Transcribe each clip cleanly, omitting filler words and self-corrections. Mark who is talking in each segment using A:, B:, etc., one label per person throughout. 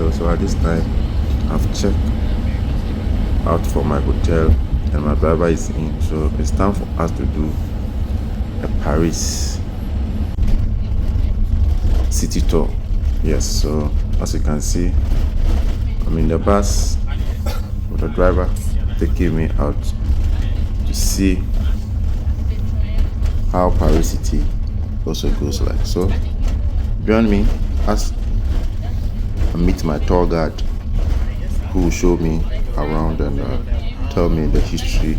A: Hello, so at this time I've checked out for my hotel and my driver is in, so it's time for us to do a Paris city tour. Yes, so as you can see, I'm in the bus with the driver taking me out to see how Paris city also goes like. So join me as I meet my tour guide who will show me around and tell me the history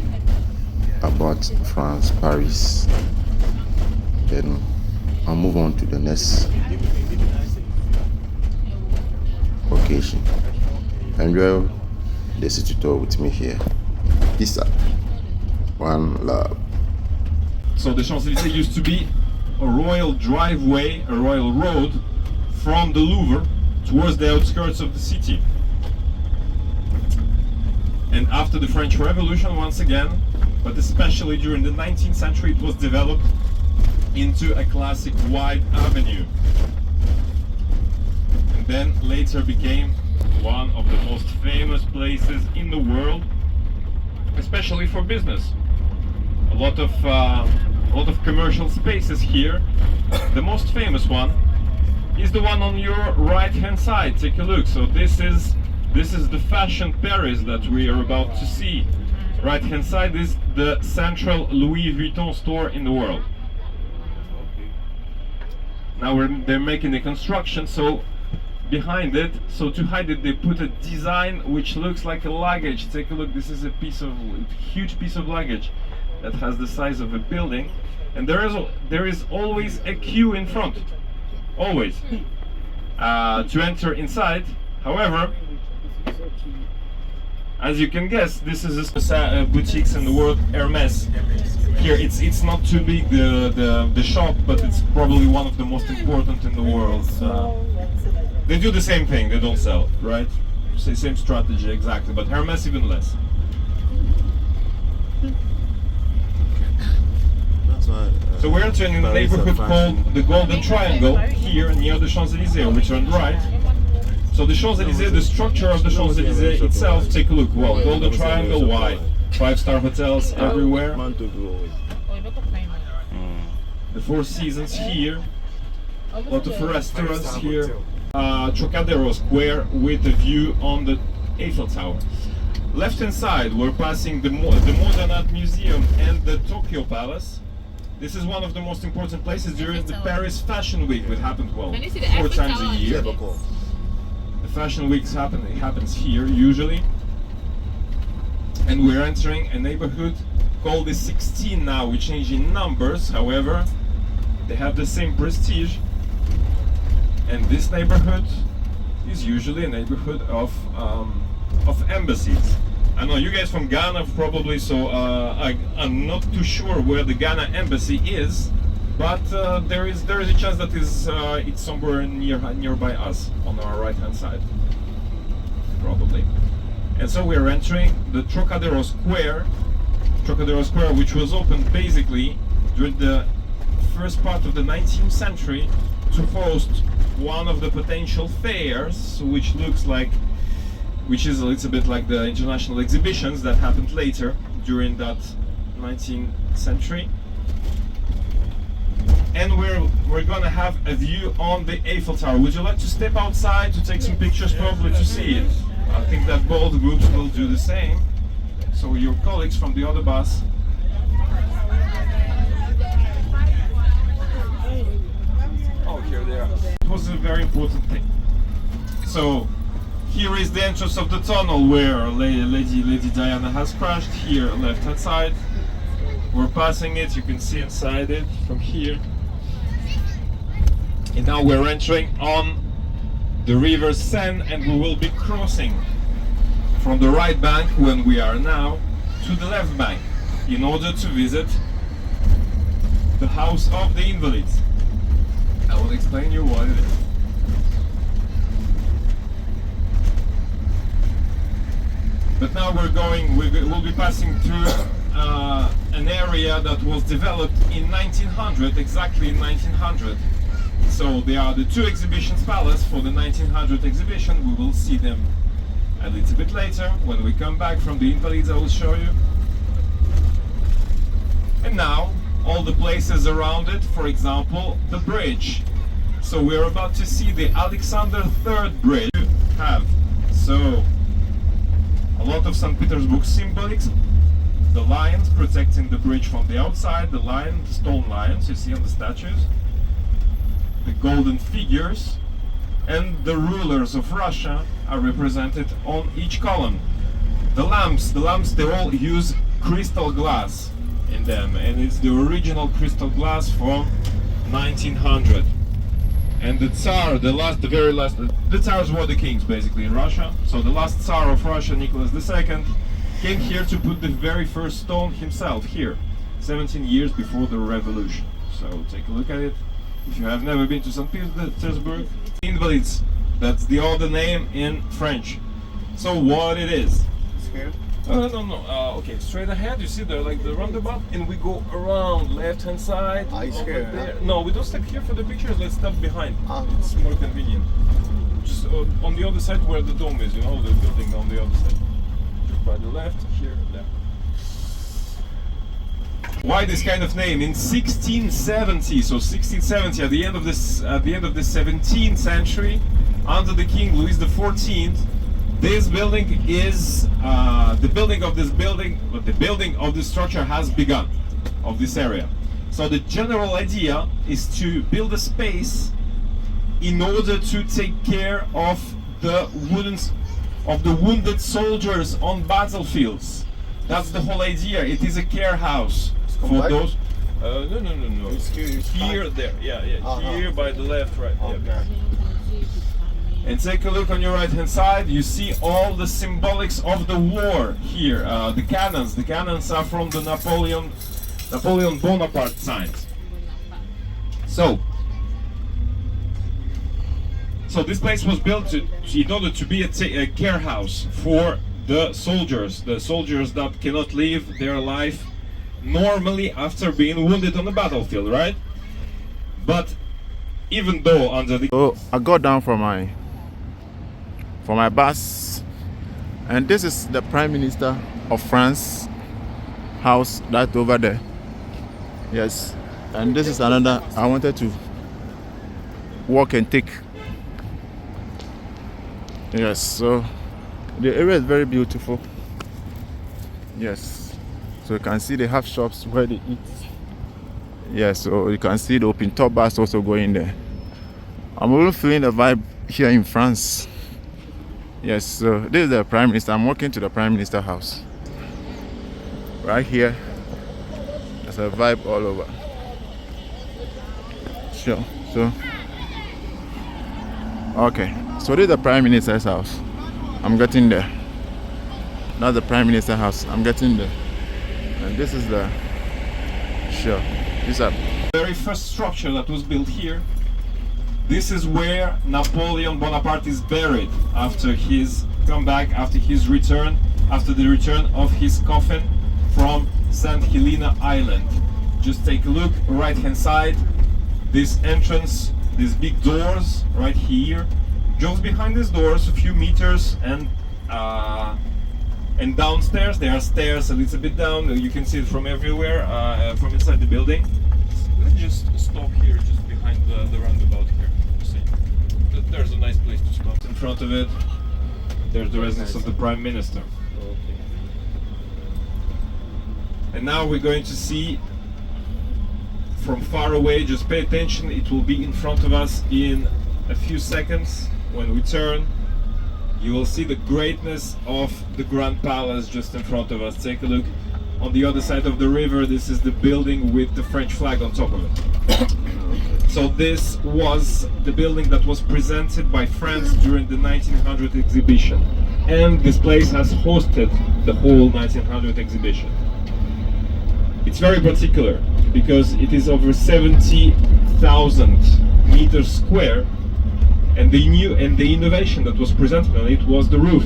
A: about France, Paris. Then I'll move on to the next location. Enjoy the city tour with me here. Peace out. One love.
B: So the Champs-Élysées used to be a royal driveway, a royal road from the Louvre towards the outskirts of the city. And after the French Revolution, once again, but especially during the 19th century, it was developed into a classic wide avenue. And then later became one of the most famous places in the world, especially for business. A lot of commercial spaces here. The most famous one is the one on your right hand side. Take a look. So this is the Fashion Paris that we are about to see. Right hand side is the central Louis Vuitton store in the world. Now they're making the construction, so behind it, so to hide it, they put a design which looks like a luggage. Take a look. This is a huge piece of luggage that has the size of a building, and there is always a queue in front, always, to enter inside. However, as you can guess, this is a boutiques in the world, Hermes. Here, it's not too big, the shop, but it's probably one of the most important in the world. They do the same thing, they don't sell, right? Same strategy, exactly, but Hermes even less. So we're entering in a neighborhood called the Golden Triangle, here near the Champs-Élysées, which are on the right. So the Champs-Élysées, the structure of the Champs-Élysées itself, take a look. Well, Golden Triangle, why? 5-star hotels everywhere. The Four Seasons here. A lot of restaurants here. Trocadero Square with a view on the Eiffel Tower. Left hand side, we're passing the Modern Art Museum and the Tokyo Palace. This is one of the most important places during the Paris Fashion Week, which happens 4 times a year. The Fashion Week happens here usually, and we're entering a neighborhood called the 16 now. We change in numbers, however, they have the same prestige. And this neighborhood is usually a neighborhood of embassies. I know you guys from Ghana probably, so I'm not too sure where the Ghana embassy is, but there is a chance that it's somewhere nearby us on our right hand side, probably. And so we're entering the Trocadero Square, which was opened basically during the first part of the 19th century to host one of the potential fairs, which is a little bit like the international exhibitions that happened later during that 19th century. And we're gonna have a view on the Eiffel Tower. Would you like to step outside to take some pictures, probably to see it? I think that both groups will do the same. So your colleagues from the other bus. Oh, here they are. It was a very important thing. So here is the entrance of the tunnel where Lady Diana has crashed. Here, left hand side. We're passing it. You can see inside it from here. And now we're entering on the River Seine, and we will be crossing from the right bank when we are now to the left bank in order to visit the House of the Invalids. I will explain you what it is. But now we'll be passing through an area that was developed in 1900, exactly in 1900. So they are the two exhibitions palace for the 1900 exhibition. We will see them a little bit later. When we come back from the Invalids, I will show you. And now, all the places around it, for example, the bridge. So we're about to see the Alexander III bridge. So, a lot of St. Petersburg symbolics. The lions protecting the bridge from the outside, the stone lions you see on the statues, the golden figures, and the rulers of Russia are represented on each column. The lamps, they all use crystal glass in them, and it's the original crystal glass from 1900. And the Tsar, the Tsars were the kings basically in Russia. So the last Tsar of Russia, Nicholas II, came here to put the very first stone himself here, 17 years before the revolution. So take a look at it. If you have never been to St. Petersburg, Invalids, that's the other name in French. So what it is?
C: Here?
B: No. Okay, straight ahead. You see the roundabout, and we go around left-hand side.
C: It's
B: over
C: here,
B: there.
C: huh?
B: No, we don't stop here for the pictures. Let's stop behind.
C: Ah.
B: It's more convenient. Just on the other side where the dome is. You know, the building on the other side. Just by the left, here, there. Why this kind of name? In 1670, so 1670, at the end of the 17th century, under the King Louis XIV, this building is the building of this structure has begun of this area. So the general idea is to build a space in order to take care of the wounded soldiers on battlefields. That's the whole idea. It is a care house for those. No.
C: It's
B: Here, there, yeah.
C: Uh-huh.
B: Here by the left, right. Yeah.
C: Okay.
B: And take a look on your right hand side, you see all the symbolics of the war here. The cannons are from the Napoleon Bonaparte signs. So this place was built in order to be a care house for the soldiers that cannot live their life normally after being wounded on the battlefield, right? But even though under the...
A: So I got down from my bus, and this is the Prime Minister of France house right over there. Yes, and this is another I wanted to walk and take. Yes, so the area is very beautiful. Yes, so you can see they have shops where they eat. Yes, so you can see the open top bus also going there. I'm really feeling the vibe here in France. Yes, so this is the Prime Minister. I'm walking to the Prime Minister house. Right here, there's a vibe all over. Sure, so. Okay, so this is the Prime Minister's house. I'm getting there. That's the Prime Minister's house. I'm getting there. And this is the. Sure, this is a
B: very first structure that was built here. This is where Napoleon Bonaparte is buried after his comeback, after the return of his coffin from St. Helena Island. Just take a look, right hand side, this entrance, these big doors right here. Just behind these doors, a few meters, and downstairs there are stairs a little bit down. You can see it from everywhere, from inside the building. Let's just stop here, just behind the roundabout here. There's a nice place to stop. In front of it, there's the residence of the Prime Minister.
C: Okay.
B: And now we're going to see from far away, just pay attention, it will be in front of us in a few seconds. When we turn, you will see the greatness of the Grand Palace just in front of us. Take a look. On the other side of the river, this is the building with the French flag on top of it. So this was the building that was presented by France during the 1900 exhibition. And this place has hosted the whole 1900 exhibition. It's very particular because it is over 70,000 meters square, and the innovation that was presented on it was the roof.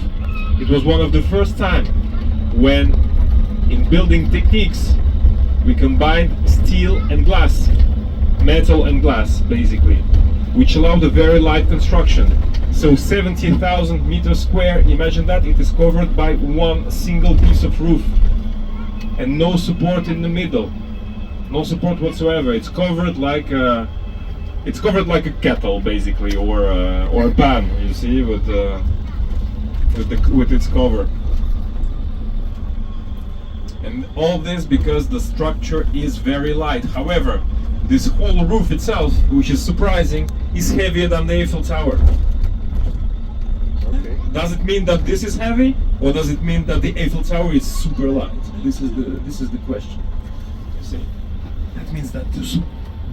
B: It was one of the first time when in building techniques we combined steel and glass, metal and glass basically. which allowed a very light construction. So 70,000 meters square, imagine that, it is covered by one single piece of roof and no support in the middle, no support whatsoever. It's covered like a kettle basically, or a pan, you see, with its cover. And all this because the structure is very light. However, this whole roof itself, which is surprising, is heavier than the Eiffel Tower.
A: Okay.
B: Does it mean that this is heavy, or does it mean that the Eiffel Tower is super light? This is the question. You see, that means that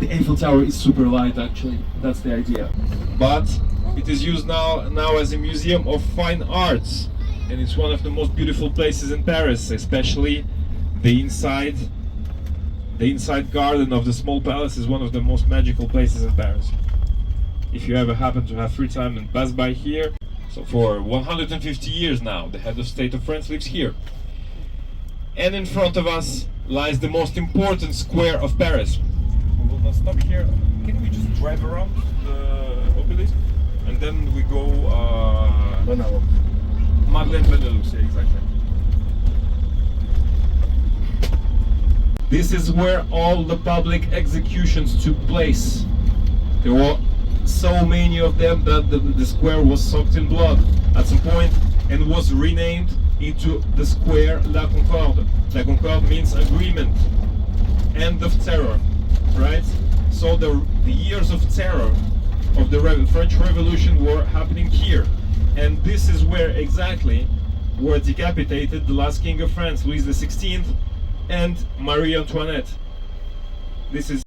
B: the Eiffel Tower is super light. Actually, that's the idea. But it is used now as a museum of fine arts, and it's one of the most beautiful places in Paris, especially the inside. The inside garden of the small palace is one of the most magical places in Paris. If you ever happen to have free time and pass by here, so for 150 years now, the head of state of France lives here. And in front of us lies the most important square of Paris. We will not stop here. Can we just drive around the obelisk? And then we go... Madeleine Benelux, yeah, exactly. This is where all the public executions took place. There were so many of them that the square was soaked in blood at some point and was renamed into the square La Concorde. La Concorde means agreement, end of terror, right? So the years of terror of the French Revolution were happening here. And this is where exactly were decapitated the last king of France, Louis XVI, and Marie Antoinette. This is